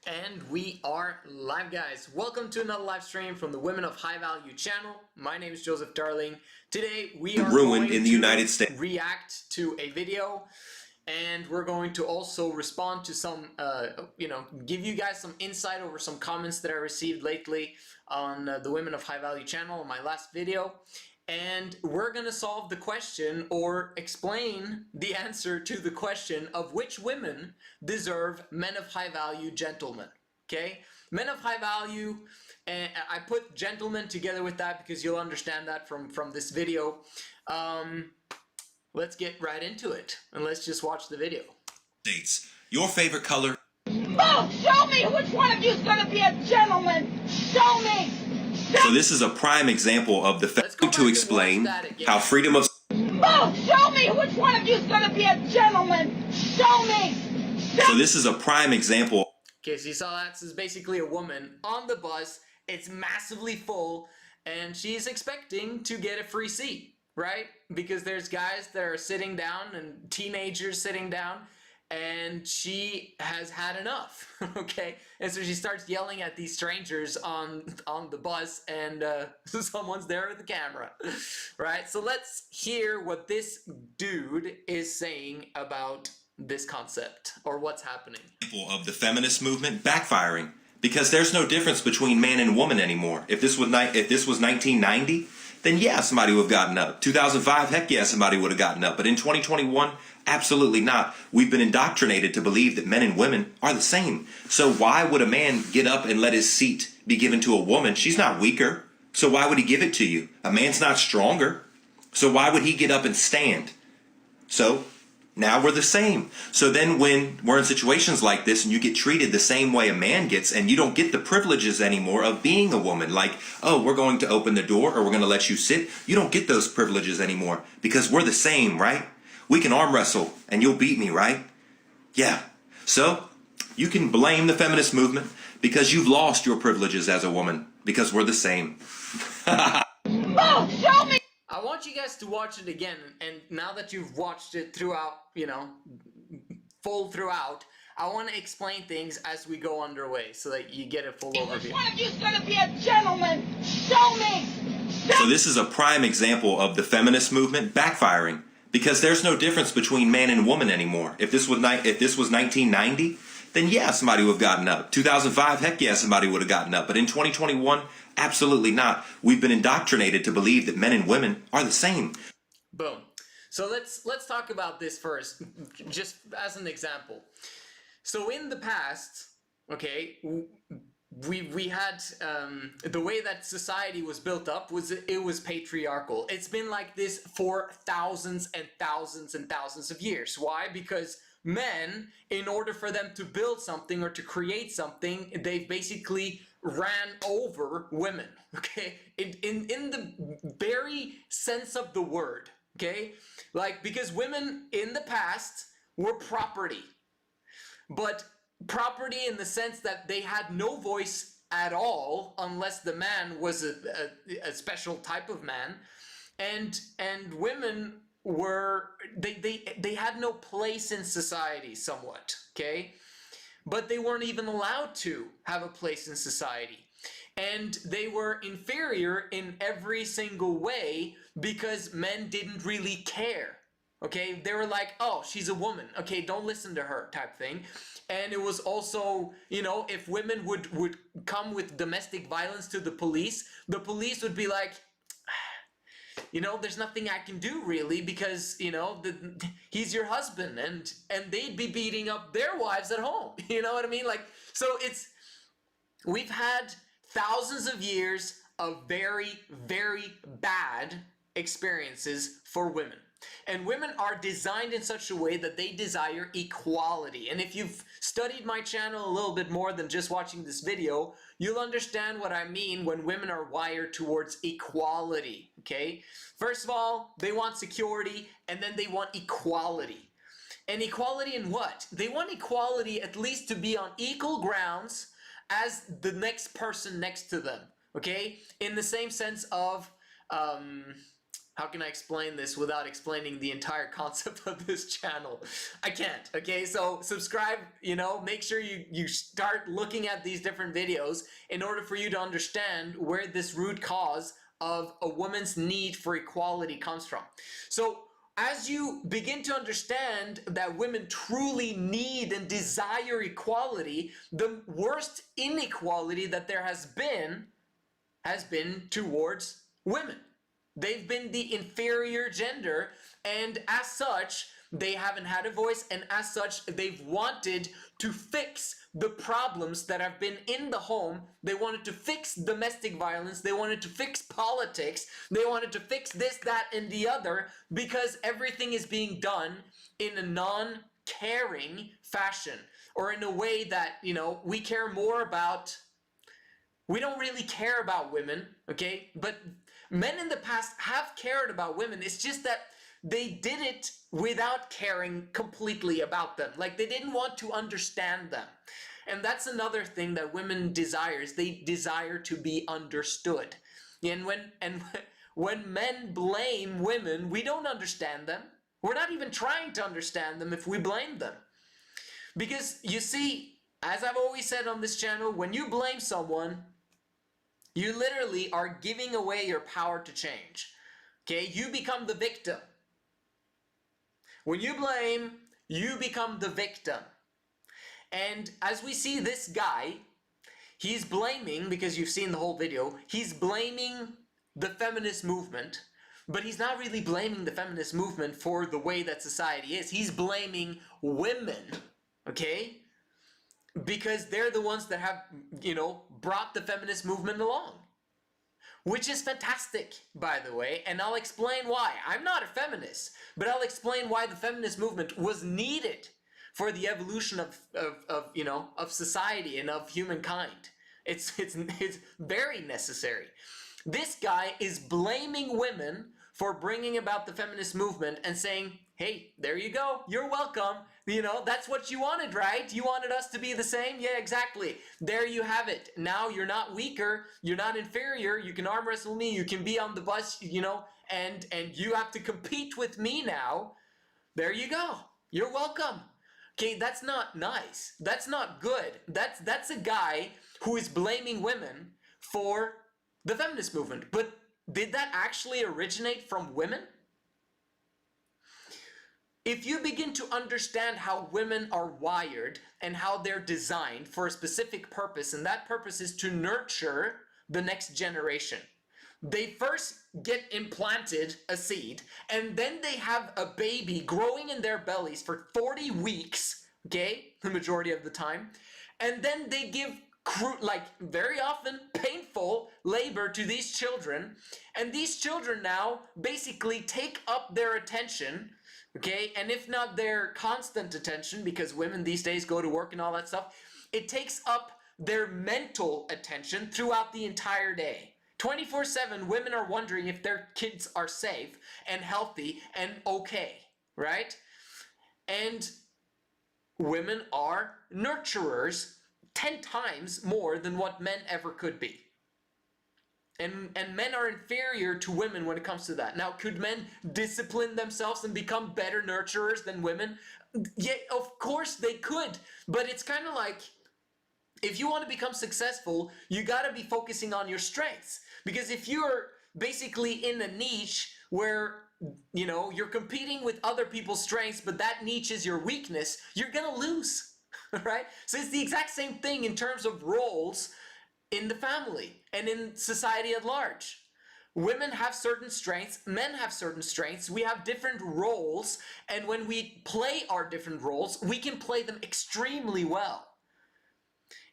And we are live, guys. Welcome to another live stream from the Women of High Value channel. My name is Joseph Darling. Today we are ruined going in the to United States. react to a video, and we're going to also respond to some, give you guys some insight over some comments that I received lately on the Women of High Value channel in my last video. And we're going to solve the question or explain the answer to the question of which women deserve men of high value gentlemen. Okay? Men of high value, and I put gentlemen together with that because you'll understand that from this video. Let's get right into it and let's just watch the video. States. Your favorite color? Oh, show me which one of you is going to be a gentleman. Show me. So this is a prime example of the fact to explain how freedom of... Oh, show me which one of you is going to be a gentleman. Show me. So this is a prime example. Okay, so you saw that? This is basically a woman on the bus. It's massively full, and she's expecting to get a free seat, right? Because there's guys that are sitting down and teenagers sitting down, and she has had enough, okay? And so she starts yelling at these strangers on the bus, and someone's there with the camera, right? So let's hear what this dude is saying about this concept, or what's happening. Of the feminist movement backfiring, because there's no difference between man and woman anymore. If this was 1990, then yeah, somebody would have gotten up. 2005, heck yeah, somebody would have gotten up. But in 2021, absolutely not. We've been indoctrinated to believe that men and women are the same. So why would a man get up and let his seat be given to a woman? She's not weaker. So why would he give it to you? A man's not stronger. So why would he get up and stand? So now we're the same. So then when we're in situations like this and you get treated the same way a man gets, and you don't get the privileges anymore of being a woman, like, oh, we're going to open the door or we're going to let you sit. You don't get those privileges anymore because we're the same, right? We can arm wrestle and you'll beat me, right? Yeah. So you can blame the feminist movement because you've lost your privileges as a woman because we're the same. Oh, show me. I want you guys to watch it again, and now that you've watched it throughout, full throughout, I want to explain things as we go underway so that you get a full overview. Which one of you is going to be a gentleman? Show me. So this is a prime example of the feminist movement backfiring, because there's no difference between man and woman anymore. If this was 1990, then yeah, somebody would have gotten up. 2005, heck yeah, somebody would have gotten up. But in 2021, absolutely not. We've been indoctrinated to believe that men and women are the same. Boom. So let's talk about this first, just as an example. So in the past, okay, we had the way that society was built up was patriarchal. It's been like this for thousands and thousands and thousands of years. Why? Because men, in order for them to build something or to create something, they basically ran over women, okay? In the very sense of the word, okay? Like, because women in the past were property, but property in the sense that they had no voice at all unless the man was a special type of man, and women were they had no place in society somewhat, okay? But they weren't even allowed to have a place in society, and they were inferior in every single way because men didn't really care. Okay, they were like, oh, she's a woman, okay, don't listen to her type thing. And it was also, if women would come with domestic violence to the police would be like, there's nothing I can do really because, he's your husband, and they'd be beating up their wives at home. You know what I mean? Like, so we've had thousands of years of very, very bad experiences for women. And women are designed in such a way that they desire equality. And if you've studied my channel a little bit more than just watching this video, you'll understand what I mean when women are wired towards equality, okay? First of all, they want security, and then they want equality. And equality in what? They want equality at least to be on equal grounds as the next person next to them, okay? In the same sense of, how can I explain this without explaining the entire concept of this channel? I can't, okay? So subscribe, you know, make sure you start looking at these different videos in order for you to understand where this root cause of a woman's need for equality comes from. So as you begin to understand that women truly need and desire equality, the worst inequality that there has been towards women. They've been the inferior gender, and as such, they haven't had a voice, and as such, they've wanted to fix the problems that have been in the home. They wanted to fix domestic violence, they wanted to fix politics, they wanted to fix this, that, and the other, because everything is being done in a non-caring fashion, or in a way that, you know, we care more about. We don't really care about women, okay? But men in the past have cared about women. It's just that they did it without caring completely about them. Like, they didn't want to understand them. And that's another thing that women desires. They desire to be understood. And when men blame women, we don't understand them. We're not even trying to understand them if we blame them. Because you see, as I've always said on this channel, when you blame someone, you literally are giving away your power to change. Okay? You become the victim. When you blame, you become the victim. And as we see this guy, he's blaming, because you've seen the whole video, he's blaming the feminist movement, but he's not really blaming the feminist movement for the way that society is. He's blaming women, okay? Because they're the ones that have, you know, brought the feminist movement along. Which is fantastic, by the way, and I'll explain why. I'm not a feminist, but I'll explain why the feminist movement was needed for the evolution of society and of humankind. It's very necessary. This guy is blaming women for bringing about the feminist movement and saying, hey, there you go, you're welcome. You know, that's what you wanted, right? You wanted us to be the same? Yeah, exactly. There you have it. Now you're not weaker, you're not inferior, you can arm wrestle me, you can be on the bus, you know, and you have to compete with me now. There you go. You're welcome. Okay, that's not nice. That's not good. That's a guy who is blaming women for the feminist movement. But did that actually originate from women? If you begin to understand how women are wired and how they're designed for a specific purpose, and that purpose is to nurture the next generation. They first get implanted a seed, and then they have a baby growing in their bellies for 40 weeks, okay, the majority of the time, and then they give very often painful labor to these children, and these children now basically take up their attention, okay, and if not their constant attention, because women these days go to work and all that stuff, it takes up their mental attention throughout the entire day. 24/7, women are wondering if their kids are safe and healthy and okay, right? And women are nurturers 10 times more than what men ever could be. And men are inferior to women when it comes to that. Now, could men discipline themselves and become better nurturers than women? Yeah, of course they could. But it's kind of like, if you want to become successful, you got to be focusing on your strengths. Because if you're basically in a niche where, you know, you're competing with other people's strengths, but that niche is your weakness, you're going to lose, right? So it's the exact same thing in terms of roles in the family and in society at large. Women have certain strengths, men have certain strengths, we have different roles, and when we play our different roles, we can play them extremely well.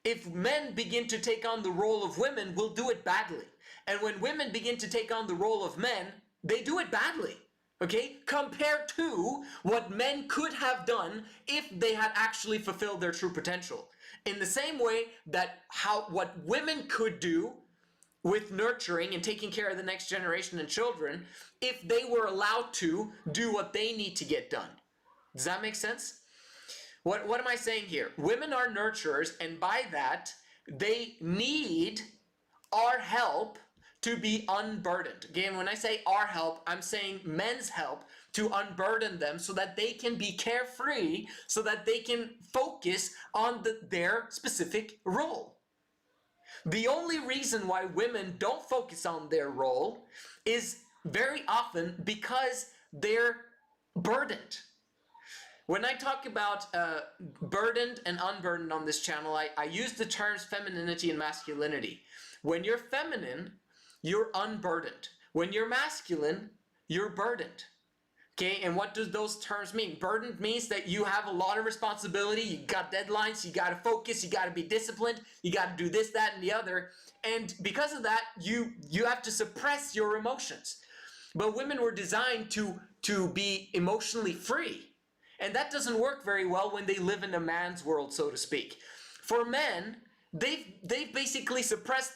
If men begin to take on the role of women, we'll do it badly. And when women begin to take on the role of men, they do it badly. Okay? Compared to what men could have done if they had actually fulfilled their true potential. In the same way that what women could do with nurturing and taking care of the next generation and children, if they were allowed to do what they need to get done. Does that make sense? What am I saying here? Women are nurturers, and by that, they need our help to be unburdened. Again, when I say our help, I'm saying men's help to unburden them so that they can be carefree, so that they can focus on their specific role. The only reason why women don't focus on their role is very often because they're burdened. When I talk about burdened and unburdened on this channel, I use the terms femininity and masculinity. When you're feminine, you're unburdened. When you're masculine, you're burdened. Okay, and what do those terms mean? Burdened means that you have a lot of responsibility, you got deadlines, you got to focus, you got to be disciplined, you got to do this, that, and the other. And because of that, you have to suppress your emotions. But women were designed to be emotionally free. And that doesn't work very well when they live in a man's world, so to speak. For men, they've basically suppressed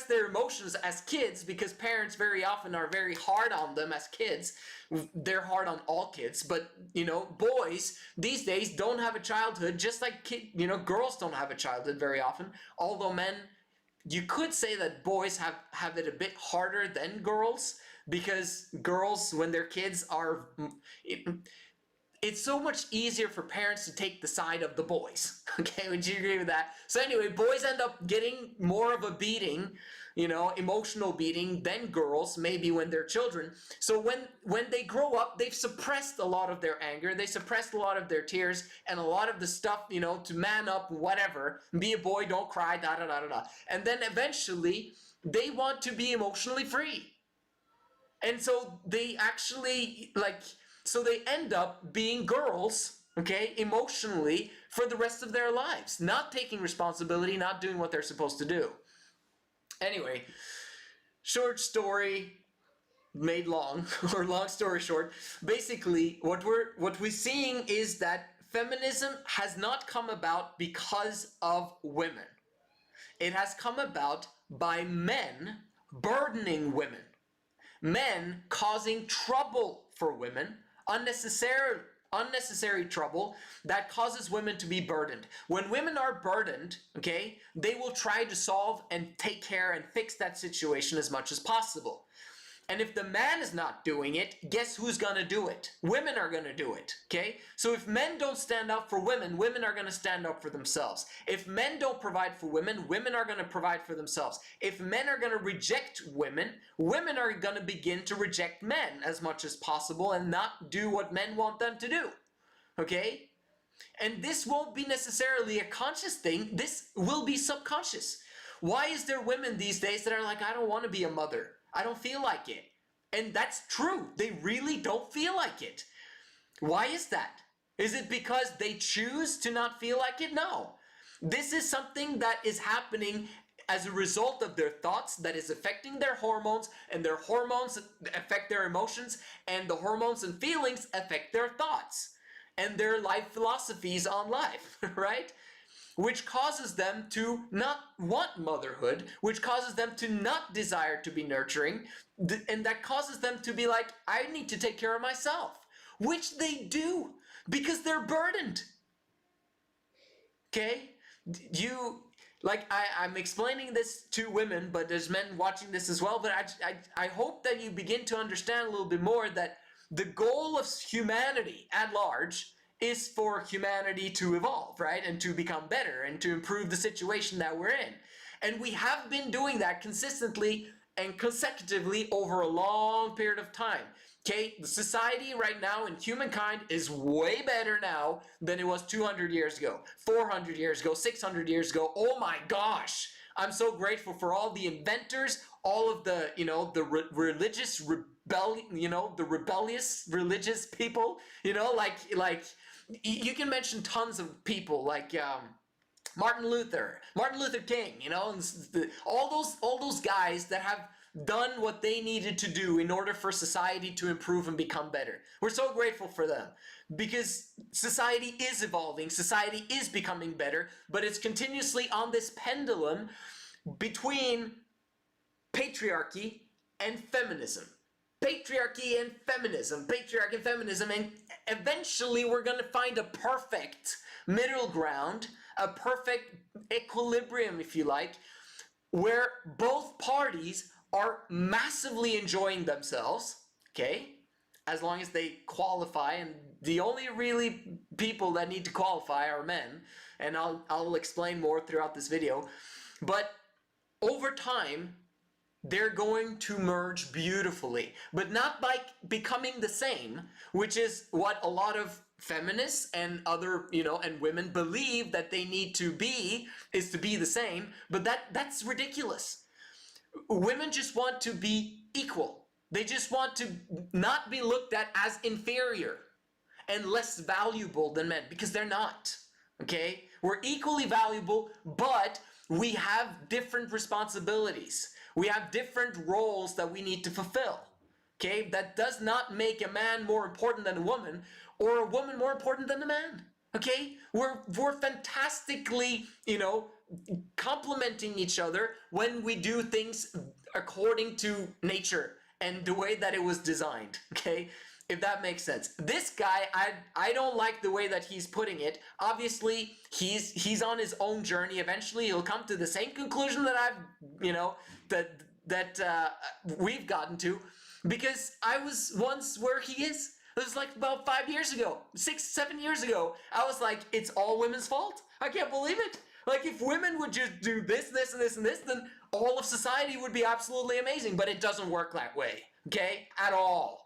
their emotions as kids, because parents very often are very hard on them as kids. They're hard on all kids, but boys these days don't have a childhood, just like girls don't have a childhood very often. Although men, you could say that boys have it a bit harder than girls, because girls, when they're kids, it's so much easier for parents to take the side of the boys. Okay, would you agree with that? So anyway, boys end up getting more of a beating, emotional beating, than girls, maybe when they're children. So when they grow up, they've suppressed a lot of their anger, they suppressed a lot of their tears, and a lot of the stuff, to man up, whatever, be a boy, don't cry, da da da da da. And then eventually, they want to be emotionally free. And so they actually, so they end up being girls, okay, emotionally, for the rest of their lives. Not taking responsibility, not doing what they're supposed to do. Anyway, short story made long, or long story short. Basically, what we're seeing is that feminism has not come about because of women. It has come about by men burdening women. Men causing trouble for women, unnecessary trouble that causes women to be burdened. When women are burdened, okay, they will try to solve and take care and fix that situation as much as possible. And if the man is not doing it, guess who's going to do it? Women are going to do it, okay? So if men don't stand up for women, women are going to stand up for themselves. If men don't provide for women, women are going to provide for themselves. If men are going to reject women, women are going to begin to reject men as much as possible and not do what men want them to do, okay? And this won't be necessarily a conscious thing. This will be subconscious. Why is there women these days that are like, I don't want to be a mother. I don't feel like it. And that's true. They really don't feel like it. Why is that? Is it because they choose to not feel like it? No. This is something that is happening as a result of their thoughts, that is affecting their hormones, and their hormones affect their emotions, and the hormones and feelings affect their thoughts and their life philosophies on life, right? Which causes them to not want motherhood, which causes them to not desire to be nurturing, and that causes them to be like, I need to take care of myself, which they do because they're burdened. Okay? I'm explaining this to women, but there's men watching this as well, but I hope that you begin to understand a little bit more that the goal of humanity at large is for humanity to evolve, right? And to become better and to improve the situation that we're in. And we have been doing that consistently and consecutively over a long period of time. Okay, the society right now in humankind is way better now than it was 200 years ago, 400 years ago, 600 years ago. Oh my gosh, I'm so grateful for all the inventors, all of the, religious rebellion, the rebellious religious people, like you can mention tons of people like Martin Luther King, and all those guys that have done what they needed to do in order for society to improve and become better. We're so grateful for them because society is evolving, society is becoming better, but it's continuously on this pendulum between patriarchy and feminism. Patriarchy and feminism, and eventually we're going to find a perfect middle ground, a perfect equilibrium, if you like, where both parties are massively enjoying themselves, okay? As long as they qualify, and the only really people that need to qualify are men, and I'll explain more throughout this video. But over time, they're going to merge beautifully, but not by becoming the same, which is what a lot of feminists and other, and women believe that they need to be, is to be the same, but that's ridiculous. Women just want to be equal. They just want to not be looked at as inferior and less valuable than men, because they're not, okay? We're equally valuable, but we have different responsibilities. We have different roles that we need to fulfill, okay? That does not make a man more important than a woman, or a woman more important than a man, okay? We're fantastically, complementing each other when we do things according to nature and the way that it was designed, okay? If that makes sense. This guy, I don't like the way that he's putting it. Obviously, he's on his own journey. Eventually, he'll come to the same conclusion that we've gotten to, because I was once where he is. It was like about 5 years ago, 6, 7 years ago. I was like, it's all women's fault. I can't believe it. Like, if women would just do this, this, and this, and this, then all of society would be absolutely amazing. But it doesn't work that way, okay? At all.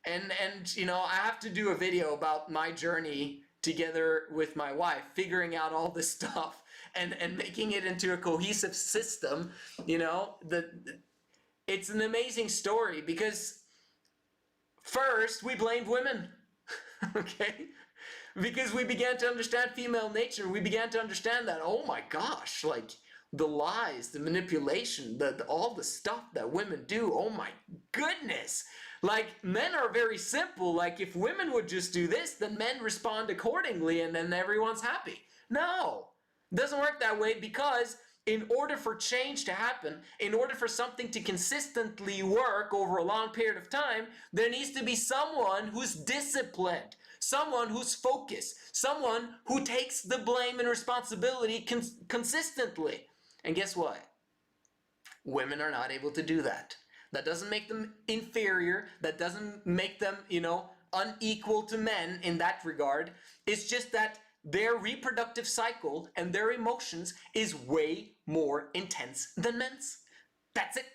And I have to do a video about my journey together with my wife, figuring out all this stuff and making it into a cohesive system. It's an amazing story, because first we blamed women, okay? Because we began to understand female nature. We began to understand that, oh my gosh, like the lies, the manipulation, all the stuff that women do, oh my goodness. Like, men are very simple. Like, if women would just do this, then men respond accordingly and then everyone's happy. No, it doesn't work that way, because in order for change to happen, in order for something to consistently work over a long period of time, there needs to be someone who's disciplined, someone who's focused, someone who takes the blame and responsibility consistently. And guess what? Women are not able to do that. That doesn't make them inferior. That doesn't make them, unequal to men in that regard. It's just that their reproductive cycle and their emotions is way more intense than men's. That's it.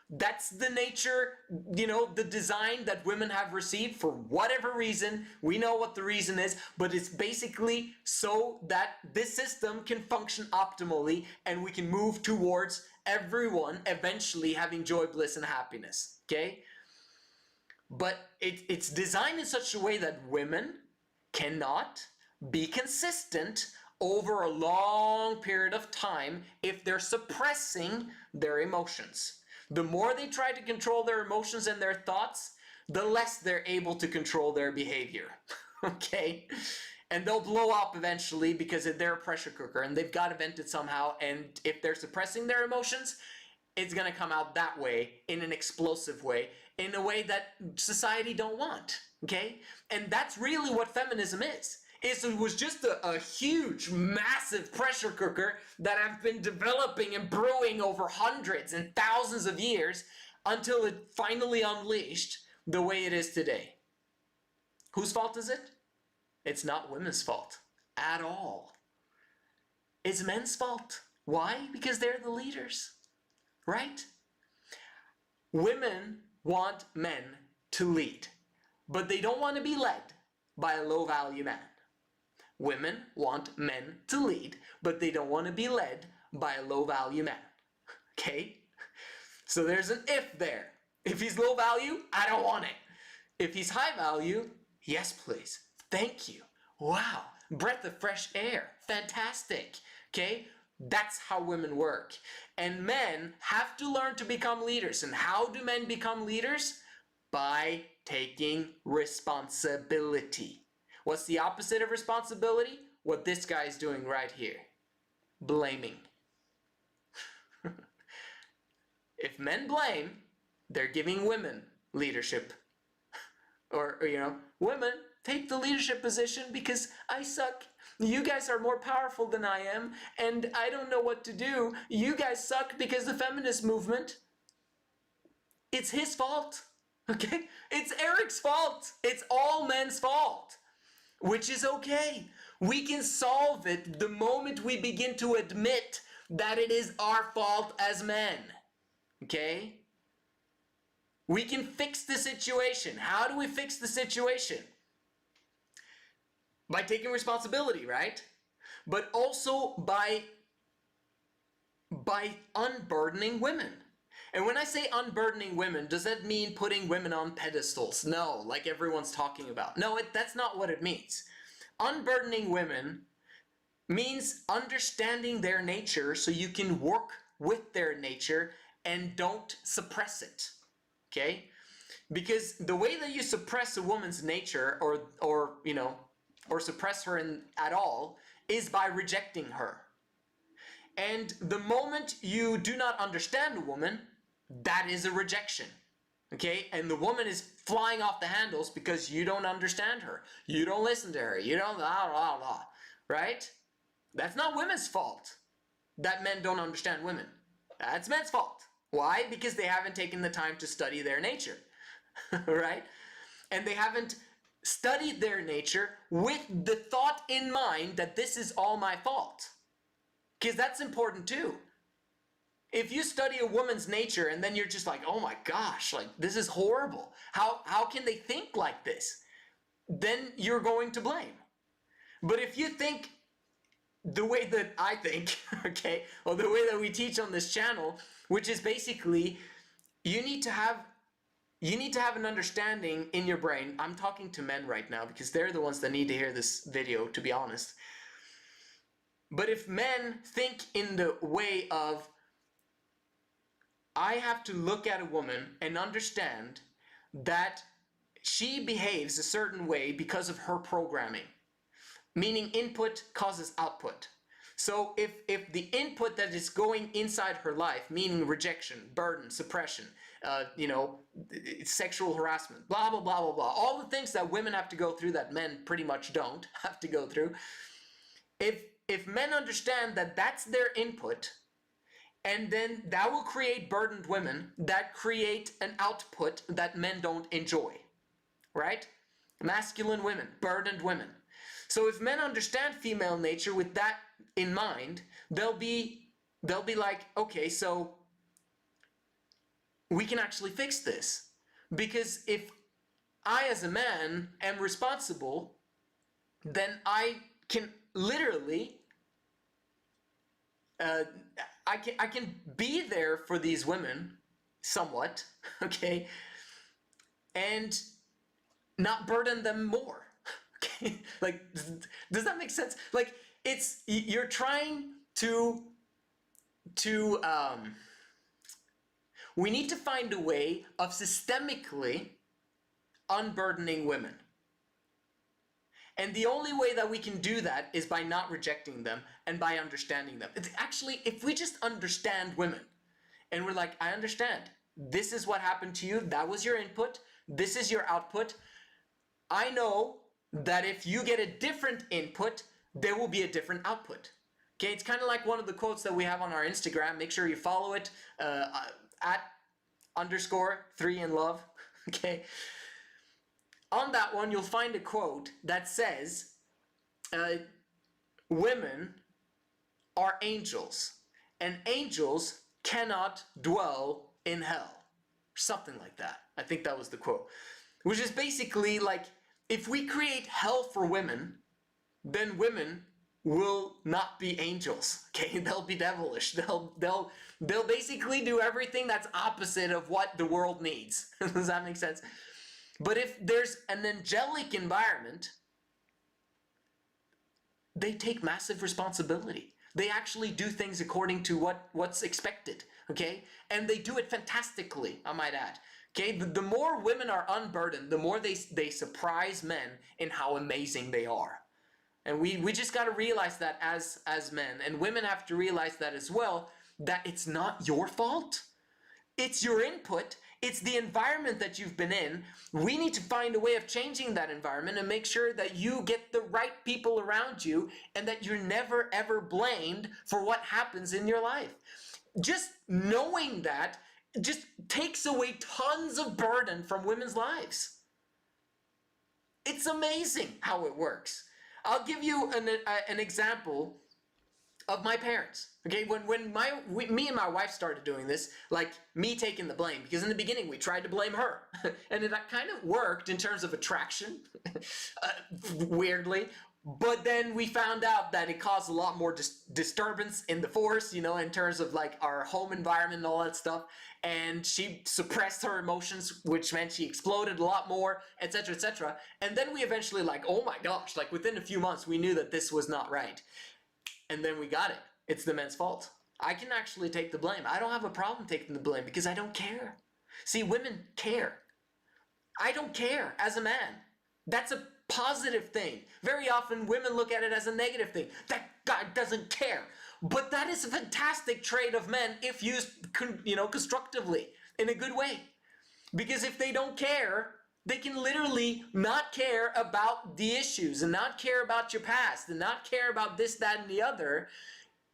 That's the nature, the design that women have received for whatever reason. We know what the reason is, but it's basically so that this system can function optimally and we can move towards everyone eventually having joy, bliss, and happiness, okay? But it's designed in such a way that women cannot be consistent over a long period of time if they're suppressing their emotions. The more they try to control their emotions and their thoughts, the less they're able to control their behavior, okay? And they'll blow up eventually because they're a pressure cooker and they've got to vent it somehow. And if they're suppressing their emotions, it's going to come out that way, in an explosive way, in a way that society don't want, okay? And that's really what feminism is. It was just a huge, massive pressure cooker that have been developing and brewing over hundreds and thousands of years until it finally unleashed the way it is today. Whose fault is it? It's not women's fault at all. It's men's fault. Why? Because they're the leaders, right? Women want men to lead, but they don't want to be led by a low-value man. Women want men to lead, but they don't want to be led by a low-value man. Okay? So there's an if there. If he's low value, I don't want it. If he's high value, yes please. Thank you. Wow. Breath of fresh air. Fantastic. Okay? That's how women work. And men have to learn to become leaders. And how do men become leaders? By taking responsibility. What's the opposite of responsibility? What this guy is doing right here. Blaming. If men blame, they're giving women leadership. Or women, take the leadership position because I suck. You guys are more powerful than I am, and I don't know what to do. You guys suck because the feminist movement, it's his fault, okay? It's Eric's fault. It's all men's fault, which is okay. We can solve it the moment we begin to admit that it is our fault as men, okay? We can fix the situation. How do we fix the situation? By taking responsibility, right? But also by unburdening women. And when I say unburdening women, does that mean putting women on pedestals? No, like everyone's talking about. No, that's not what it means. Unburdening women means understanding their nature so you can work with their nature and don't suppress it. Okay? Because the way that you suppress a woman's nature or suppress her at all is by rejecting her. And the moment you do not understand a woman, that is a rejection. Okay? And the woman is flying off the handles because you don't understand her. You don't listen to her. You don't blah, blah, blah. Right? That's not women's fault that men don't understand women. That's men's fault. Why? Because they haven't taken the time to study their nature. Right? And they haven't studied their nature with the thought in mind that this is all my fault. Because that's important too. If you study a woman's nature and then you're just like, oh my gosh, like this is horrible. How can they think like this? Then you're going to blame. But if you think the way that I think, okay, or the way that we teach on this channel, which is basically you need to have an understanding in your brain. I'm talking to men right now because they're the ones that need to hear this video, to be honest. But if men think in the way of, I have to look at a woman and understand that she behaves a certain way because of her programming, meaning input causes output. So if the input that is going inside her life, meaning rejection, burden, suppression, sexual harassment, blah, blah, blah, blah, blah, all the things that women have to go through that men pretty much don't have to go through, if men understand that that's their input, and then that will create burdened women that create an output that men don't enjoy, right? Masculine women, burdened women. So if men understand female nature with that in mind, they'll be like, okay, so we can actually fix this. Because if I as a man am responsible, then I can literally I can be there for these women somewhat, okay, and not burden them more. Okay, like, does that make sense? Like, it's, you're trying to we need to find a way of systemically unburdening women. And the only way that we can do that is by not rejecting them and by understanding them. It's actually, if we just understand women and we're like, I understand, this is what happened to you, that was your input, this is your output. I know that if you get a different input, there will be a different output. Okay, it's kind of like one of the quotes that we have on our Instagram. Make sure you follow it at _3inlove. Okay. On that one, you'll find a quote that says, women are angels, and angels cannot dwell in hell. Something like that. I think that was the quote. Which is basically like, if we create hell for women, then women will not be angels. Okay, they'll be devilish. They'll basically do everything that's opposite of what the world needs. Does that make sense? But if there's an angelic environment, they take massive responsibility. They actually do things according to what's expected, okay? And they do it fantastically, I might add. Okay, the more women are unburdened, the more they surprise men in how amazing they are. And we just got to realize that as men, and women have to realize that as well, that it's not your fault. It's your input. It's the environment that you've been in. We need to find a way of changing that environment and make sure that you get the right people around you and that you're never ever blamed for what happens in your life. Just knowing that just takes away tons of burden from women's lives. It's amazing how it works. I'll give you an example of my parents. Okay, when me and my wife started doing this, like me taking the blame, because in the beginning we tried to blame her, and it kind of worked in terms of attraction, weirdly. But then we found out that it caused a lot more disturbance in the force, in terms of like our home environment and all that stuff. And she suppressed her emotions, which meant she exploded a lot more, etc., etc. And then we eventually oh my gosh, like within a few months, we knew that this was not right. And then we got it. It's the men's fault. I can actually take the blame. I don't have a problem taking the blame because I don't care. See, women care. I don't care as a man. That's a positive thing. Very often women look at it as a negative thing. That guy doesn't care. But that is a fantastic trait of men if used, constructively in a good way. Because if they don't care, they can literally not care about the issues and not care about your past and not care about this, that, and the other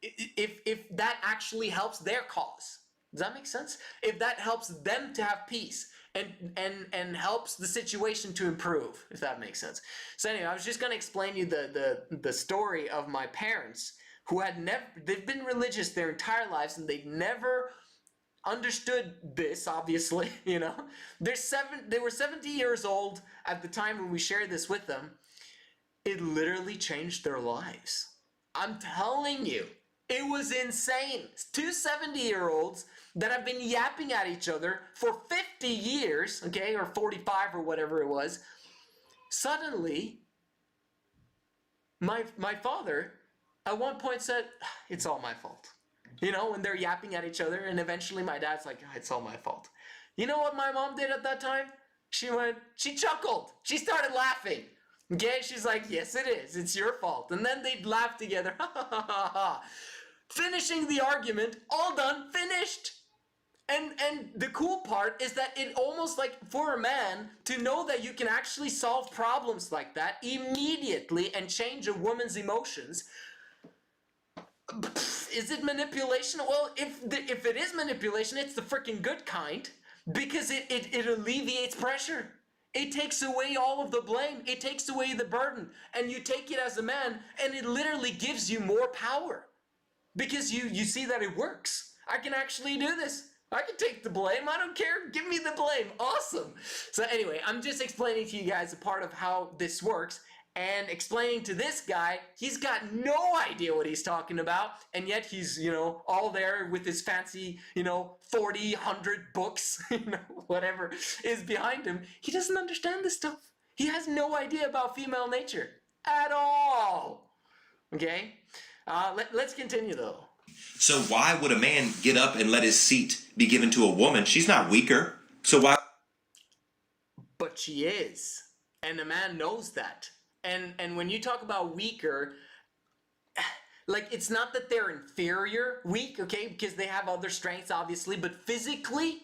if that actually helps their cause. Does that make sense? If that helps them to have peace and helps the situation to improve, if that makes sense. So anyway, I was just going to explain you the story of my parents who they've been religious their entire lives and they've never understood this, obviously, They were 70 years old at the time when we shared this with them. It literally changed their lives. I'm telling you, it was insane. Two 70-year-olds that have been yapping at each other for 50 years, okay, or 45 or whatever it was. Suddenly, my father at one point said, "It's all my fault." When they're yapping at each other, and eventually my dad's like, "It's all my fault." You know what my mom did at that time? She chuckled. She started laughing. Okay, she's like, "Yes, it is. It's your fault." And then they'd laugh together. Ha ha ha ha ha. Finishing the argument, all done, finished. And the cool part is that it almost like for a man to know that you can actually solve problems like that immediately and change a woman's emotions. Is it manipulation? Well, if it is manipulation, it's the freaking good kind, because it alleviates pressure. It takes away all of the blame. It takes away the burden. And you take it as a man, and it literally gives you more power. Because you see that it works. I can actually do this. I can take the blame. I don't care. Give me the blame. Awesome. So anyway, I'm just explaining to you guys a part of how this works. And explaining to this guy, he's got no idea what he's talking about, and yet he's, all there with his fancy, 40, 100 books, whatever is behind him. He doesn't understand this stuff. He has no idea about female nature at all. Okay? Let's continue, though. So why would a man get up and let his seat be given to a woman? She's not weaker. So why? But she is. And the man knows that. And when you talk about weaker, it's not that they're inferior weak, okay, because they have other strengths, obviously, but physically,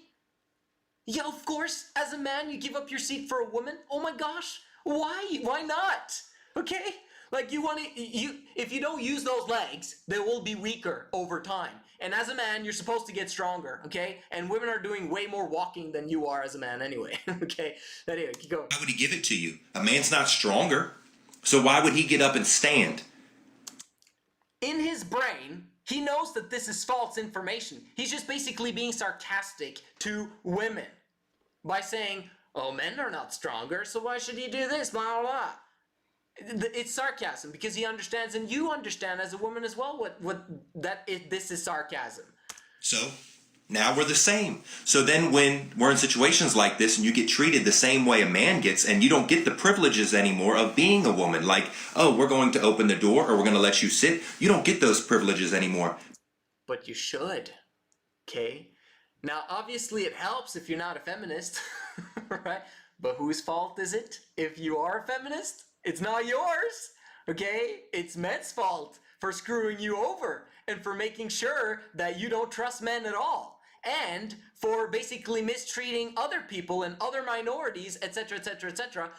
yeah, of course, as a man, you give up your seat for a woman. Oh my gosh, why not? Okay, if you don't use those legs, they will be weaker over time. And as a man, you're supposed to get stronger, okay? And women are doing way more walking than you are as a man anyway, okay? Anyway, keep going. Why would he give it to you? A man's not stronger. So why would he get up and stand? In his brain, he knows that this is false information. He's just basically being sarcastic to women by saying, "Oh, men are not stronger, so why should he do this, blah, blah, blah." It's sarcasm because he understands, and you understand as a woman as well, this is sarcasm. So now we're the same. So then when we're in situations like this and you get treated the same way a man gets, and you don't get the privileges anymore of being a woman, like, "Oh, we're going to open the door or we're going to let you sit," you don't get those privileges anymore. But you should, okay? Now, obviously it helps if you're not a feminist, right? But whose fault is it if you are a feminist? It's not yours, okay? It's men's fault for screwing you over and for making sure that you don't trust men at all. and for basically mistreating other people and other minorities, etc., etc., etc.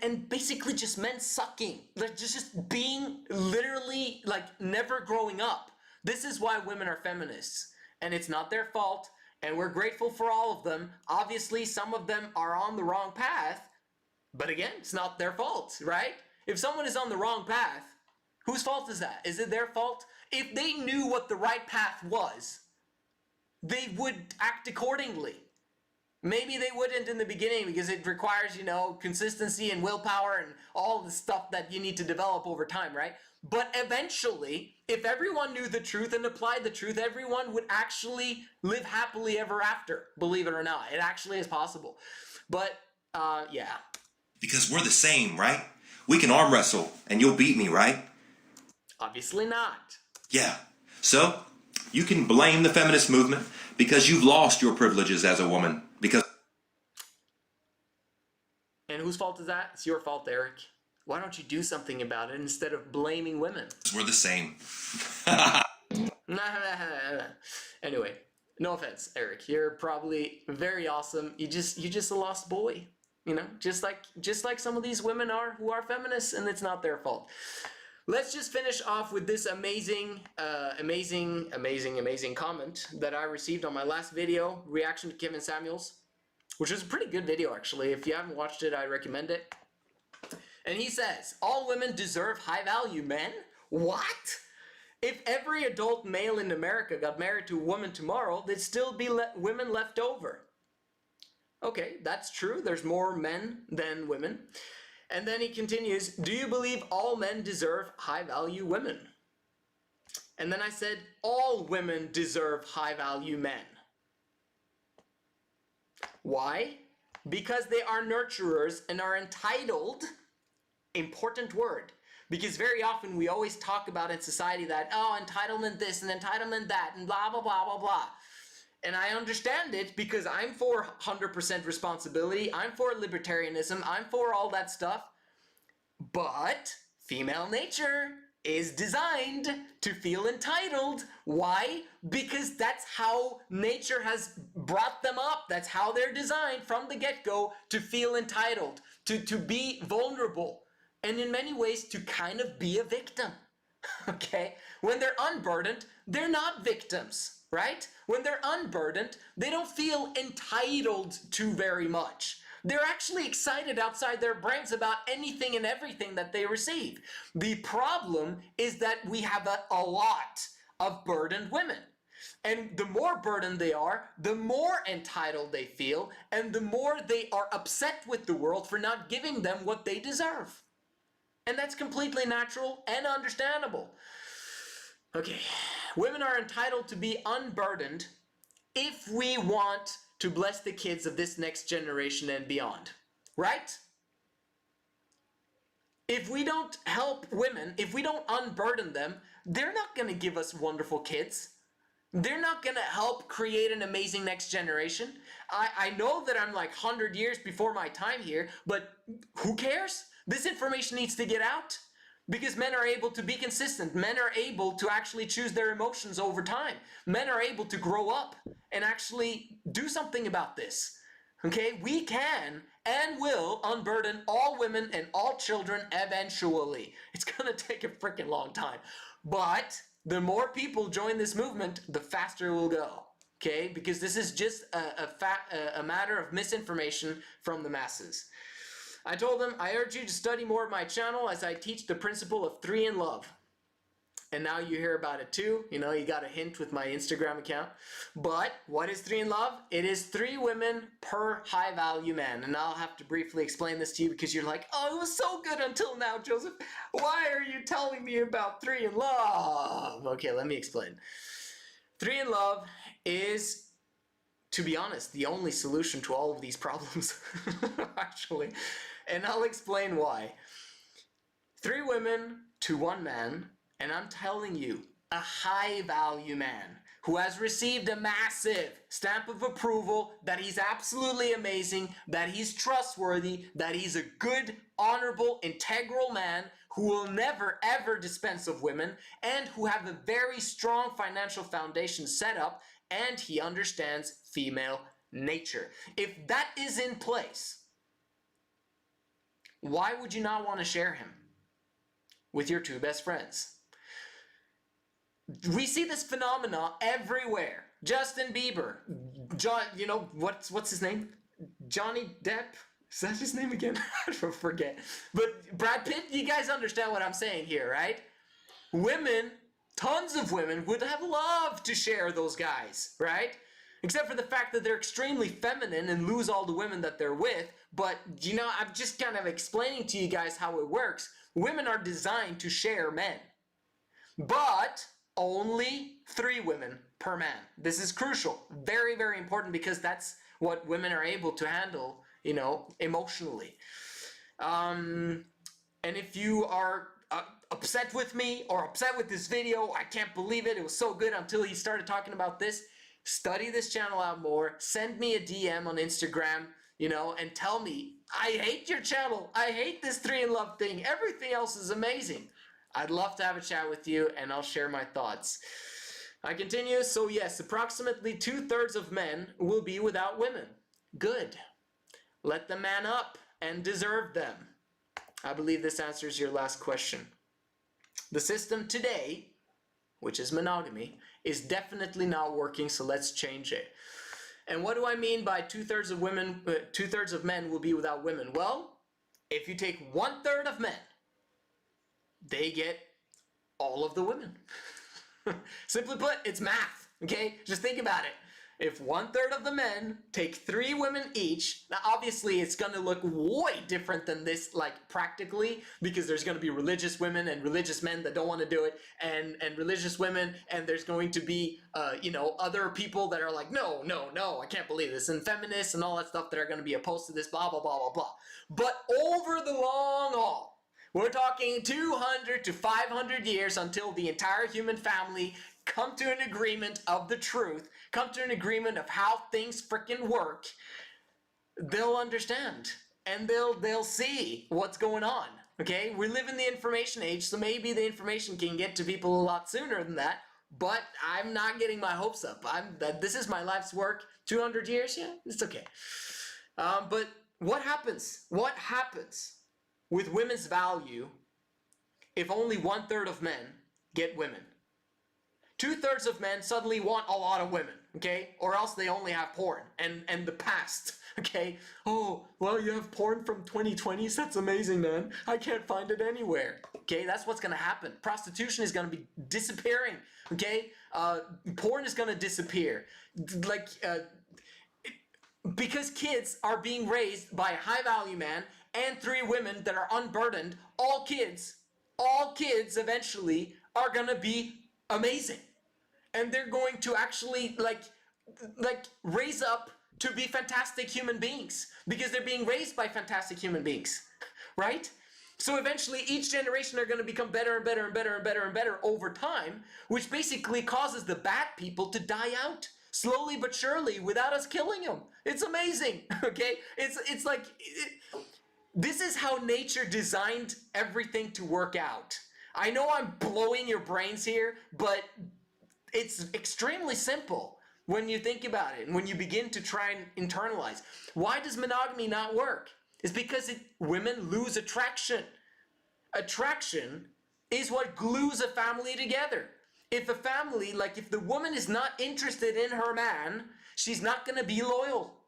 And basically just men sucking, like just being literally like never growing up. This is why women are feminists, and it's not their fault, and we're grateful for all of them. Obviously, some of them are on the wrong path, but again, it's not their fault, right? If someone is on the wrong path, whose fault is that? Is it their fault? If they knew what the right path was, they would act accordingly. Maybe they wouldn't in the beginning because it requires, you know, consistency and willpower and all the stuff that you need to develop over time, right? But eventually, if everyone knew the truth and applied the truth, everyone would actually live happily ever after, believe it or not. It actually is possible. But, yeah. Because we're the same, right? We can arm wrestle and you'll beat me, right? Obviously not. Yeah. So, you can blame the feminist movement because you've lost your privileges as a woman. Because. And whose fault is that? It's your fault, Eric. Why don't you do something about it instead of blaming women? We're the same. Anyway, no offense, Eric. You're probably very awesome. You just a lost boy. You know, just like some of these women are who are feminists, and it's not their fault. Let's just finish off with this amazing comment that I received on my last video, reaction to Kevin Samuels, which is a pretty good video actually. If you haven't watched it, I recommend it. And he says, all women deserve high value men? What? If every adult male in America got married to a woman tomorrow, there'd still be women left over. Okay, that's true. There's more men than women. And then he continues, do you believe all men deserve high-value women? And then I said, all women deserve high-value men. Why? Because they are nurturers and are entitled, important word, because very often we always talk about in society that, oh, entitlement this and entitlement that and blah, blah, blah, blah, blah. And I understand it because I'm for 100% responsibility. I'm for libertarianism. I'm for all that stuff. But female nature is designed to feel entitled. Why? Because that's how nature has brought them up. That's how they're designed from the get-go, to feel entitled, to be vulnerable, and in many ways to kind of be a victim. Okay? When they're unburdened, they're not victims. Right? When they're unburdened, they don't feel entitled to very much. They're actually excited outside their brains about anything and everything that they receive. The problem is that we have a lot of burdened women. And the more burdened they are, the more entitled they feel, and the more they are upset with the world for not giving them what they deserve. And that's completely natural and understandable. Okay, women are entitled to be unburdened if we want to bless the kids of this next generation and beyond, right? If we don't help women, if we don't unburden them, they're not going to give us wonderful kids. They're not going to help create an amazing next generation. I know that I'm like 100 years before my time here, but who cares? This information needs to get out. Because men are able to be consistent. Men are able to actually choose their emotions over time. Men are able to grow up and actually do something about this. Okay? We can and will unburden all women and all children eventually. It's going to take a freaking long time. But the more people join this movement, the faster it will go. Okay? Because this is just a matter of misinformation from the masses. I told them, I urge you to study more of my channel as I teach the principle of 3 in love. And now you hear about it too. You know, you got a hint with my Instagram account. But what is 3 in love? It is 3 women per high value man. And I'll have to briefly explain this to you because you're like, oh, it was so good until now, Joseph. Why are you telling me about 3 in love? Okay, let me explain. 3 in love is, to be honest, the only solution to all of these problems, actually. And I'll explain why. 3 women to 1 man, and I'm telling you, a high value man who has received a massive stamp of approval that he's absolutely amazing, that he's trustworthy, that he's a good, honorable, integral man who will never ever dispense of women, and who have a very strong financial foundation set up, and he understands female nature. If that is in place, why would you not want to share him with your two best friends? We see this phenomena everywhere. Justin Bieber, John, you know, what's his name? Johnny Depp? Is that his name again? I forget. But Brad Pitt, you guys understand what I'm saying here, right? Women, tons of women would have loved to share those guys, right? Except for the fact that they're extremely feminine and lose all the women that they're with. But, you know, I'm just kind of explaining to you guys how it works. Women are designed to share men. But only 3 women per man. This is crucial. Very, very important, because that's what women are able to handle, you know, emotionally. And if you are upset with me or upset with this video, I can't believe it, it was so good until he started talking about this, study this channel out more, send me a DM on Instagram, you know, and tell me, I hate your channel, I hate this 3 in Love thing, everything else is amazing. I'd love to have a chat with you, and I'll share my thoughts. I continue. So yes, approximately 2/3 of men will be without women. Good. Let them man up and deserve them. I believe this answers your last question. The system today, which is monogamy, is definitely not working, so let's change it. And what do I mean by 2/3 of women, 2/3 of men will be without women? Well, if you take 1/3 of men, they get all of the women. Simply put, it's math, okay? Just think about it. If 1/3 of the men take 3 women each, now obviously it's gonna look way different than this, like practically, because there's gonna be religious women and religious men that don't wanna do it, and religious women, and there's going to be, you know, other people that are like, no, no, no, I can't believe this, and feminists and all that stuff that are gonna be opposed to this, blah, blah, blah, blah, blah. But over the long haul, we're talking 200 to 500 years until the entire human family come to an agreement of the truth, come to an agreement of how things frickin' work. They'll understand, and they'll see what's going on, okay? We live in the information age, so maybe the information can get to people a lot sooner than that, but I'm not getting my hopes up. This is my life's work. 200 years? Yeah, it's okay. But what happens? What happens with women's value if only 1/3 of men get women? 2/3 of men suddenly want a lot of women, okay? Or else they only have porn and the past, okay? Oh, well, you have porn from 2020s? That's amazing, man. I can't find it anywhere, okay? That's what's gonna happen. Prostitution is gonna be disappearing, okay? Porn is gonna disappear. Like, because kids are being raised by a high-value man and 3 women that are unburdened, all kids eventually are gonna be amazing. And they're going to actually like raise up to be fantastic human beings, because they're being raised by fantastic human beings, right? So eventually each generation are going to become better and better and better and better and better over time, which basically causes the bad people to die out slowly but surely without us killing them. It's amazing, okay? It's like this is how nature designed everything to work out. I know I'm blowing your brains here, but it's extremely simple when you think about it and when you begin to try and internalize. Why does monogamy not work? It's because women lose attraction. Attraction is what glues a family together. If a family, like if the woman is not interested in her man, she's not going to be loyal.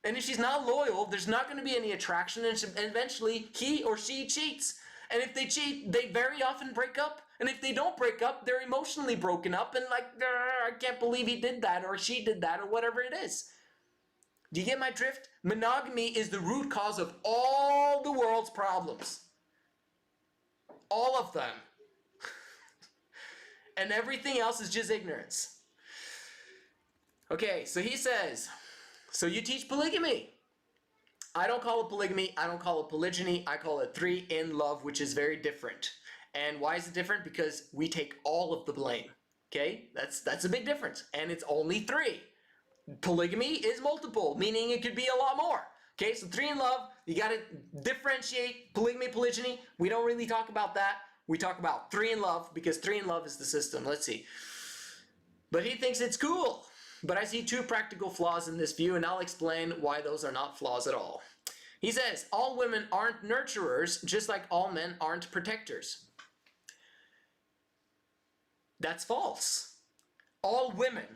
And if she's not loyal, there's not going to be any attraction, and eventually he or she cheats. And if they cheat, they very often break up. And if they don't break up, they're emotionally broken up and like, I can't believe he did that or she did that or whatever it is. Do you get my drift? Monogamy is the root cause of all the world's problems. All of them. And everything else is just ignorance. Okay, so he says, so you teach polygamy. I don't call it polygamy, I don't call it polygyny, I call it 3 in love, which is very different. And why is it different? Because we take all of the blame. Okay? That's a big difference. And it's only 3. Polygamy is multiple, meaning it could be a lot more. Okay, so 3 in love, you gotta differentiate polygamy, polygyny. We don't really talk about that. We talk about 3 in love because 3 in love is the system. Let's see. But he thinks it's cool. But I see 2 practical flaws in this view, and I'll explain why those are not flaws at all. He says, all women aren't nurturers, just like all men aren't protectors. That's false. All women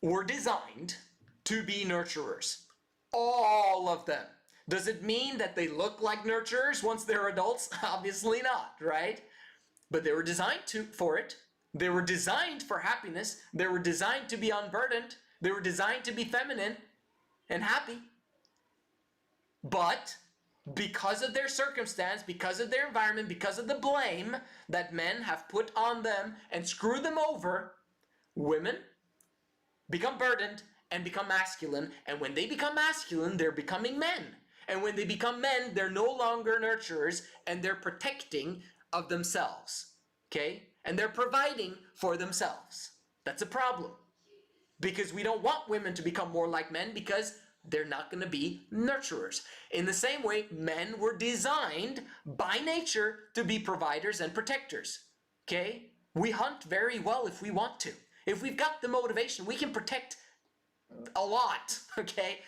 were designed to be nurturers. All of them. Does it mean that they look like nurturers once they're adults? Obviously not, right? But they were designed for it. They were designed for happiness. They were designed to be unburdened. They were designed to be feminine and happy. But because of their circumstance, because of their environment, because of the blame that men have put on them and screw them over, women become burdened and become masculine. And when they become masculine, they're becoming men. And when they become men, they're no longer nurturers and they're protecting of themselves. Okay? And they're providing for themselves. That's a problem. Because we don't want women to become more like men because they're not going to be nurturers. In the same way, men were designed by nature to be providers and protectors. Okay? We hunt very well if we want to. If we've got the motivation, we can protect a lot. Okay?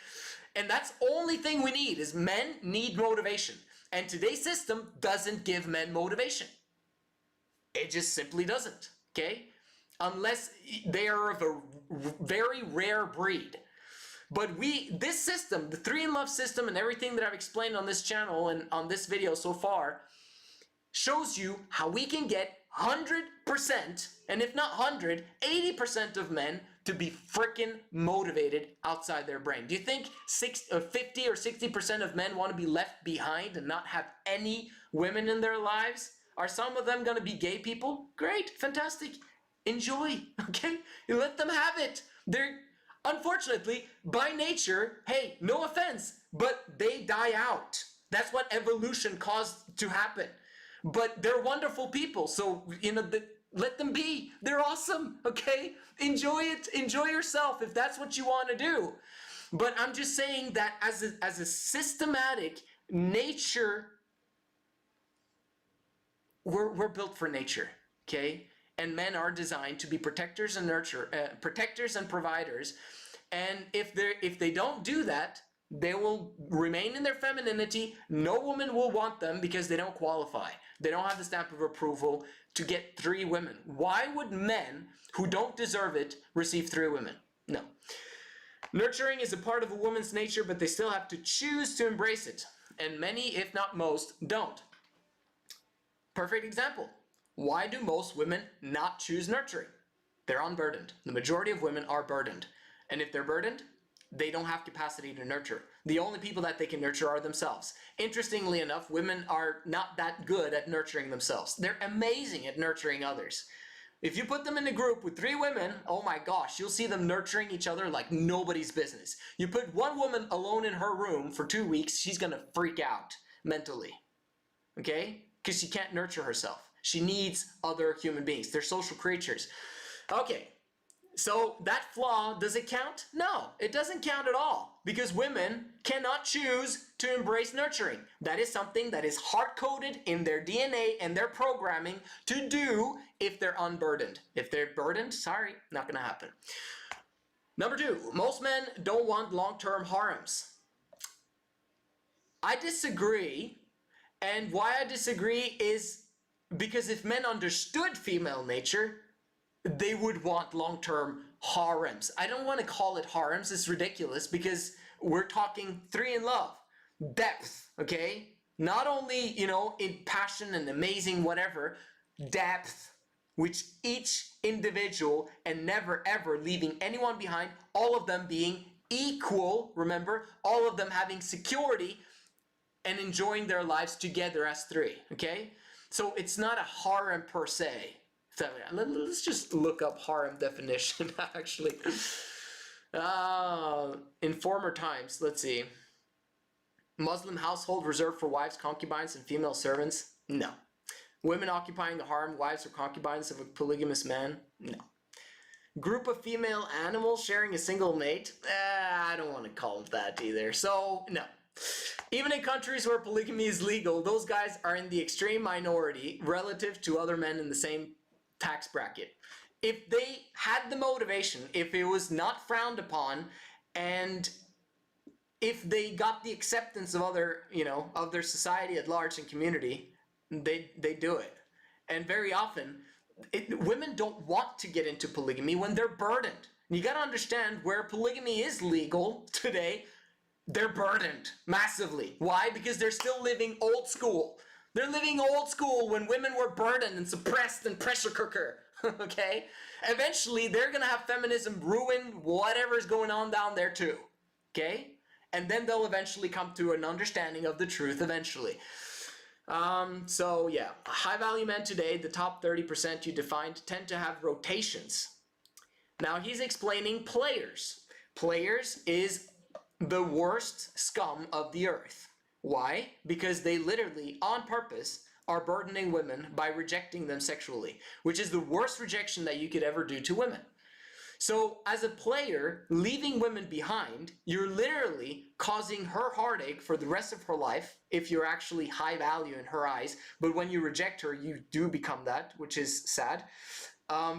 And that's the only thing we need is men need motivation. And today's system doesn't give men motivation. It just simply doesn't. Okay? Unless they are of a very rare breed. But this system, the 3 in love system and everything that I've explained on this channel and on this video so far, shows you how we can get 100%, and if not 100, 80% of men to be freaking motivated outside their brain. Do you think 50 or 60% of men want to be left behind and not have any women in their lives? Are some of them going to be gay people? Great, fantastic. Enjoy, okay? You let them have it. They're, unfortunately, by nature, hey, no offense, but they die out. That's what evolution caused to happen. But they're wonderful people, so, let them be. They're awesome, okay? Enjoy it. Enjoy yourself if that's what you want to do. But I'm just saying that as a systematic nature, we're built for nature, okay? And men are designed to be protectors and protectors and providers. And if they don't do that, they will remain in their femininity. No woman will want them because they don't qualify. They don't have the stamp of approval to get 3 women. Why would men who don't deserve it receive 3 women? No. Nurturing is a part of a woman's nature, but they still have to choose to embrace it. And many, if not most, don't. Perfect example. Why do most women not choose nurturing? They're unburdened. The majority of women are burdened. And if they're burdened, they don't have capacity to nurture. The only people that they can nurture are themselves. Interestingly enough, women are not that good at nurturing themselves. They're amazing at nurturing others. If you put them in a group with 3 women, oh my gosh, you'll see them nurturing each other like nobody's business. You put one woman alone in her room for 2 weeks, she's gonna freak out mentally. Okay? Because she can't nurture herself. She needs other human beings. They're social creatures. Okay. So that flaw, does it count? No, it doesn't count at all because women cannot choose to embrace nurturing. That is something that is hard-coded in their DNA and their programming to do if they're unburdened. If they're burdened, sorry, not gonna happen. Number 2, most men don't want long-term harems. I disagree, and why I disagree is because if men understood female nature, they would want long-term harems. I don't want to call it harems. It's ridiculous because we're talking 3 in love. Depth, okay? Not only, in passion and amazing whatever, depth, which each individual and never ever leaving anyone behind, all of them being equal, remember? All of them having security and enjoying their lives together as 3, okay? So it's not a harem per se. So let's just look up harem definition, actually. In former times, let's see. Muslim household reserved for wives, concubines, and female servants? No. Women occupying the harem, wives or concubines of a polygamous man? No. Group of female animals sharing a single mate? I don't want to call it that either. So, no. Even in countries where polygamy is legal, those guys are in the extreme minority relative to other men in the same tax bracket. If they had the motivation, if it was not frowned upon, and if they got the acceptance of other, of their society at large and community, they do it. And very often, women don't want to get into polygamy when they're burdened. You got to understand, where polygamy is legal today, they're burdened massively. Why? Because they're still living old school. They're living old school when women were burdened and suppressed and pressure cooker. Okay? Eventually, they're going to have feminism ruin whatever's going on down there too. Okay? And then they'll eventually come to an understanding of the truth eventually. So yeah, high value men today, the top 30% you defined, tend to have rotations. Now he's explaining players. Players is the worst scum of the earth. Why? Because they literally, on purpose, are burdening women by rejecting them sexually, which is the worst rejection that you could ever do to women. So as a player, leaving women behind, you're literally causing her heartache for the rest of her life if you're actually high value in her eyes. But when you reject her, you do become that, which is sad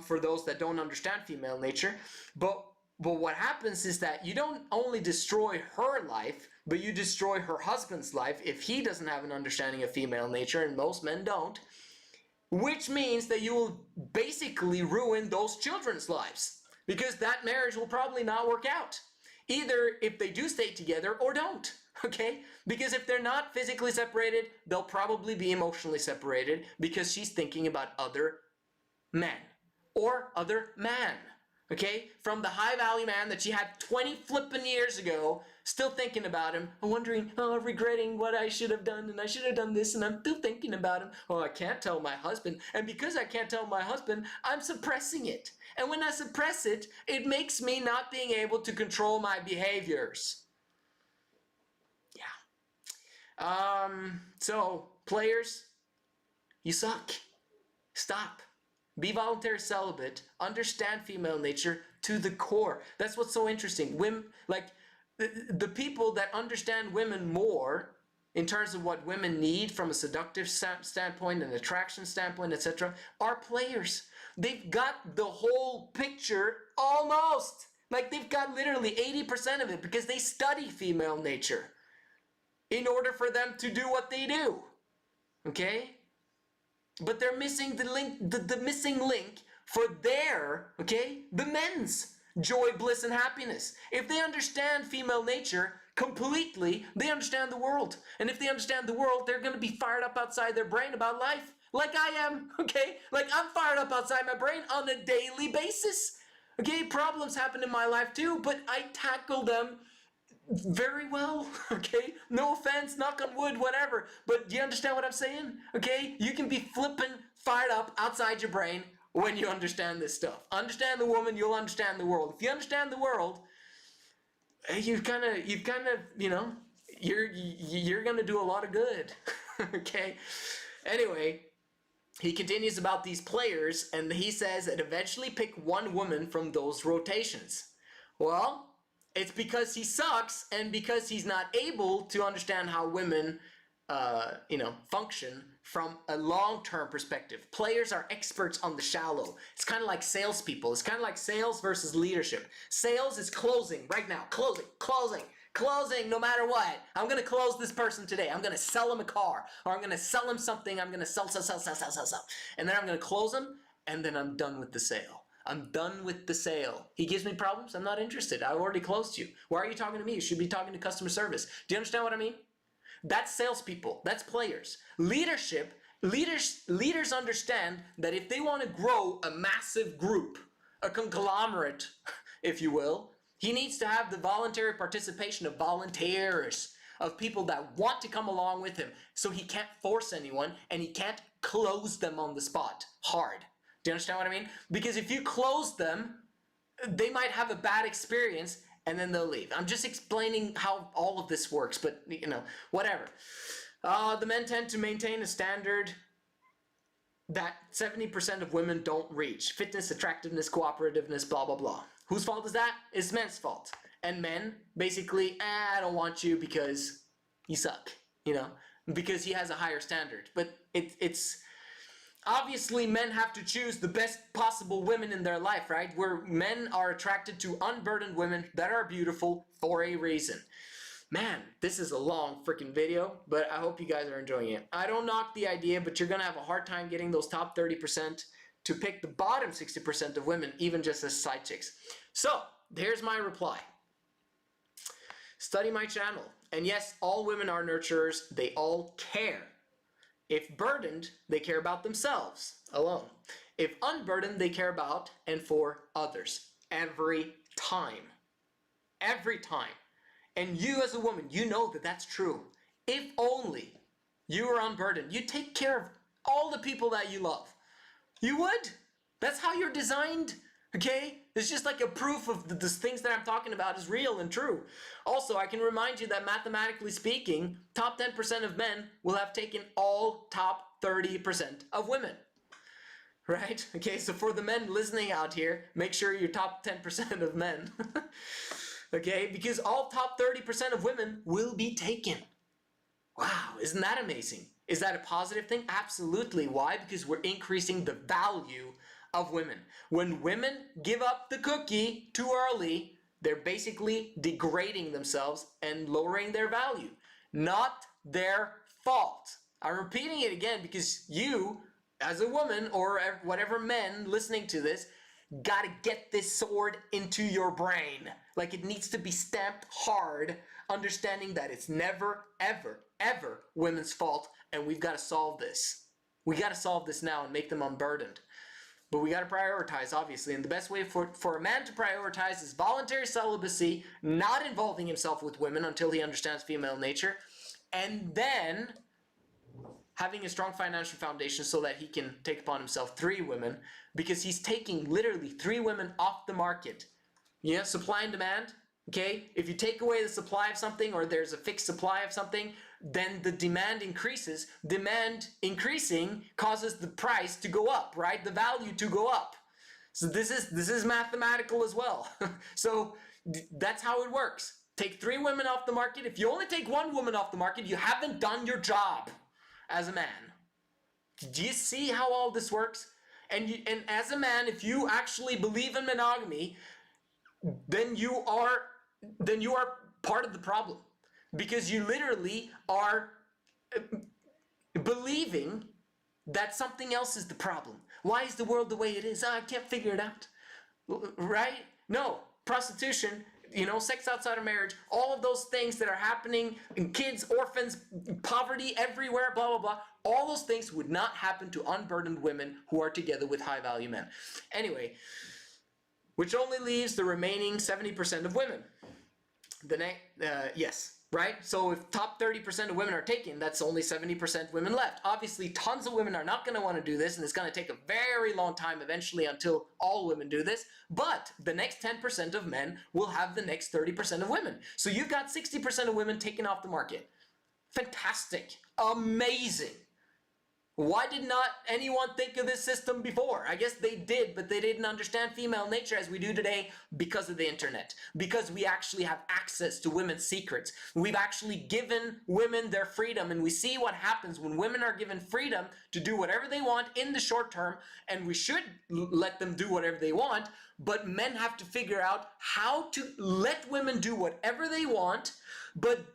for those that don't understand female nature. But what happens is that you don't only destroy her life, but you destroy her husband's life if he doesn't have an understanding of female nature, and most men don't. Which means that you will basically ruin those children's lives. Because that marriage will probably not work out. Either if they do stay together or don't, okay? Because if they're not physically separated, they'll probably be emotionally separated because she's thinking about other men or other man, okay? From the high value man that she had 20 flippin' years ago, still thinking about him, wondering, regretting what I should have done, and I should have done this, and I'm still thinking about him. Oh, I can't tell my husband, and because I can't tell my husband, I'm suppressing it. And when I suppress it, it makes me not being able to control my behaviors. Yeah. So, players, you suck. Stop. Be voluntary celibate. Understand female nature to the core. That's what's so interesting. Women, like, the people that understand women more in terms of what women need from a seductive standpoint, an attraction standpoint, etc., are players. They've got the whole picture almost. Like, they've got literally 80% of it because they study female nature in order for them to do what they do. Okay? But they're missing the link, the missing link for their, the men's joy, bliss, and happiness. If they understand female nature completely, they understand the world. And if they understand the world, they're going to be fired up outside their brain about life. Like I am, okay? Like I'm fired up outside my brain on a daily basis. Okay, problems happen in my life too, but I tackle them very well, okay? No offense, knock on wood, whatever. But do you understand what I'm saying? Okay? You can be flippin' fired up outside your brain when you understand this stuff. Understand the woman, you'll understand the world. If you understand the world, you're gonna do a lot of good. Okay? Anyway, he continues about these players, and he says that eventually pick one woman from those rotations. Well, it's because he sucks, and because he's not able to understand how women, function from a long-term perspective. Players are experts on the shallow. It's kind of like salespeople. It's kind of like sales versus leadership. Sales is closing right now. Closing, no matter what. I'm going to close this person today. I'm going to sell him a car, or I'm going to sell him something. I'm going to sell. And then I'm going to close him, and then I'm done with the sale. I'm done with the sale. He gives me problems. I'm not interested. I already closed you. Why are you talking to me? You should be talking to customer service. Do you understand what I mean? That's salespeople. That's players. Leadership. Leaders understand that if they want to grow a massive group, a conglomerate, if you will, he needs to have the voluntary participation of volunteers, of people that want to come along with him. So he can't force anyone, and he can't close them on the spot hard. Do you understand what I mean? Because if you close them, they might have a bad experience and then they'll leave. I'm just explaining how all of this works, but whatever. The men tend to maintain a standard that 70% of women don't reach. Fitness, attractiveness, cooperativeness, blah, blah, blah. Whose fault is that? It's men's fault. And men, basically, I don't want you because you suck, you know, because he has a higher standard. But it's obviously men have to choose the best possible women in their life, right? Where men are attracted to unburdened women that are beautiful for a reason. Man, this is a long freaking video, but I hope you guys are enjoying it. I don't knock the idea, but you're gonna have a hard time getting those top 30% to pick the bottom 60% of women, even just as side chicks. So, here's my reply. Study my channel. And yes, all women are nurturers. They all care. If burdened, they care about themselves alone. If unburdened, they care about and for others. Every time. Every time. And you as a woman, you know that that's true. If only you were unburdened, you'd take care of all the people that you love. You would. That's how you're designed, okay? It's just like a proof of the things that I'm talking about is real and true. Also, I can remind you that mathematically speaking, top 10% of men will have taken all top 30% of women. Right? Okay, so for the men listening out here, make sure you're top 10% of men. Okay, because all top 30% of women will be taken. Wow, isn't that amazing? Is that a positive thing? Absolutely. Why? Because we're increasing the value of women. When women give up the cookie too early, they're basically degrading themselves and lowering their value. Not their fault. I'm repeating it again because you, as a woman or whatever men listening to this, gotta get this sword into your brain. Like it needs to be stamped hard, understanding that it's never, ever, ever women's fault, and we've got to solve this. We got to solve this now and make them unburdened. But we got to prioritize, obviously, and the best way for a man to prioritize is voluntary celibacy, not involving himself with women until he understands female nature, and then having a strong financial foundation so that he can take upon himself 3 women, because he's taking literally 3 women off the market. Yeah, supply and demand, okay? If you take away the supply of something or there's a fixed supply of something, then the demand increases. Demand increasing causes the price to go up, right? The value to go up. So this is mathematical as well. So that's how it works. Take 3 women off the market. If you only take 1 woman off the market, you haven't done your job as a man. Do you see how all this works? And as a man, if you actually believe in monogamy, then you are part of the problem, because you literally are believing that something else is the problem. Why is the world the way it is? I can't figure it out. Right? No, prostitution, sex outside of marriage, all of those things that are happening, kids, orphans, poverty everywhere, blah, blah, blah. All those things would not happen to unburdened women who are together with high value men. Anyway, which only leaves the remaining 70% of women. Yes, right? So if top 30% of women are taken, that's only 70% women left. Obviously, tons of women are not going to want to do this, and it's going to take a very long time eventually until all women do this. But the next 10% of men will have the next 30% of women. So you've got 60% of women taken off the market. Fantastic. Amazing. Why did not anyone think of this system before? I guess they did, but they didn't understand female nature as we do today because of the internet. Because we actually have access to women's secrets. We've actually given women their freedom, and we see what happens when women are given freedom to do whatever they want in the short term, and we should let them do whatever they want, but men have to figure out how to let women do whatever they want, but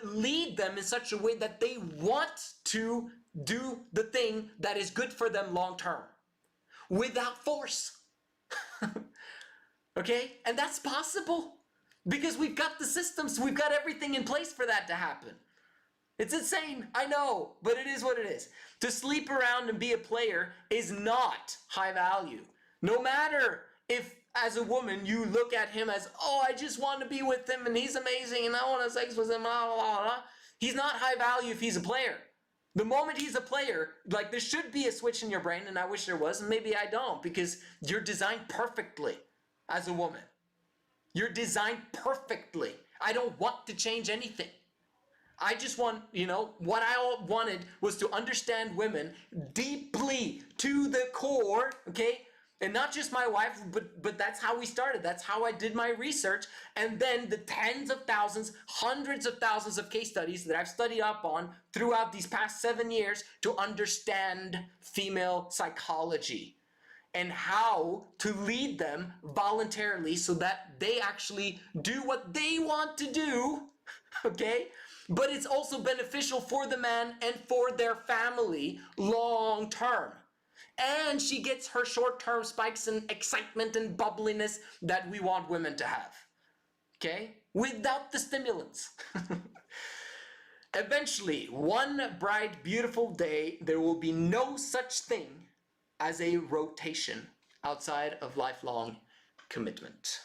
lead them in such a way that they want to do the thing that is good for them long term without force. Okay? And that's possible because we've got the systems, we've got everything in place for that to happen. It's insane, I know, but it is what it is. To sleep around and be a player is not high value. No matter if as a woman you look at him as, oh, I just want to be with him and he's amazing and I want to have sex with him, blah, blah, blah, blah. He's not high value if he's a player. The moment he's a player, like there should be a switch in your brain, and I wish there was, and maybe I don't, because you're designed perfectly as a woman. You're designed perfectly. I don't want to change anything. I just want, what I wanted was to understand women deeply to the core, okay? And not just my wife, but that's how we started. That's how I did my research. And then the tens of thousands, hundreds of thousands of case studies that I've studied up on throughout these past 7 years to understand female psychology and how to lead them voluntarily so that they actually do what they want to do, okay? But it's also beneficial for the man and for their family long term. And she gets her short-term spikes in excitement and bubbliness that we want women to have, okay? Without the stimulants. Eventually, one bright, beautiful day, there will be no such thing as a rotation outside of lifelong commitment.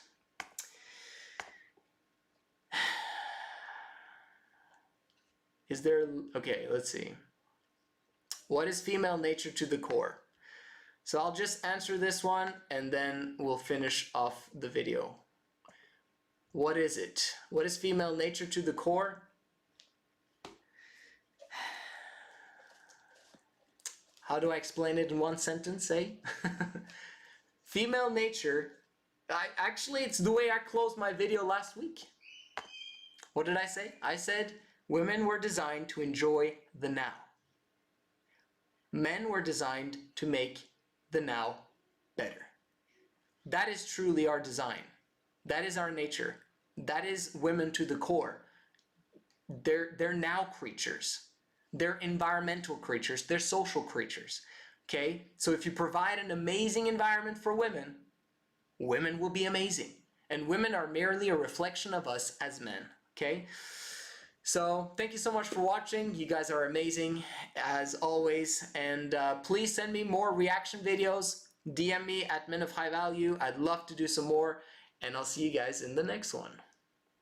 Is there, okay, let's see. What is female nature to the core? So I'll just answer this one and then we'll finish off the video. What is it? What is female nature to the core? How do I explain it in one sentence, eh? Female nature, actually it's the way I closed my video last week. What did I say? I said women were designed to enjoy the now. Men were designed to make the now better. That is truly our design. That is our nature. That is women to the core. They're now creatures. They're environmental creatures. They're social creatures. Okay? So if you provide an amazing environment for women, women will be amazing. And women are merely a reflection of us as men. Okay? So thank you so much for watching. You guys are amazing as always. And please send me more reaction videos. DM me at Men of High Value. I'd love to do some more. And I'll see you guys in the next one.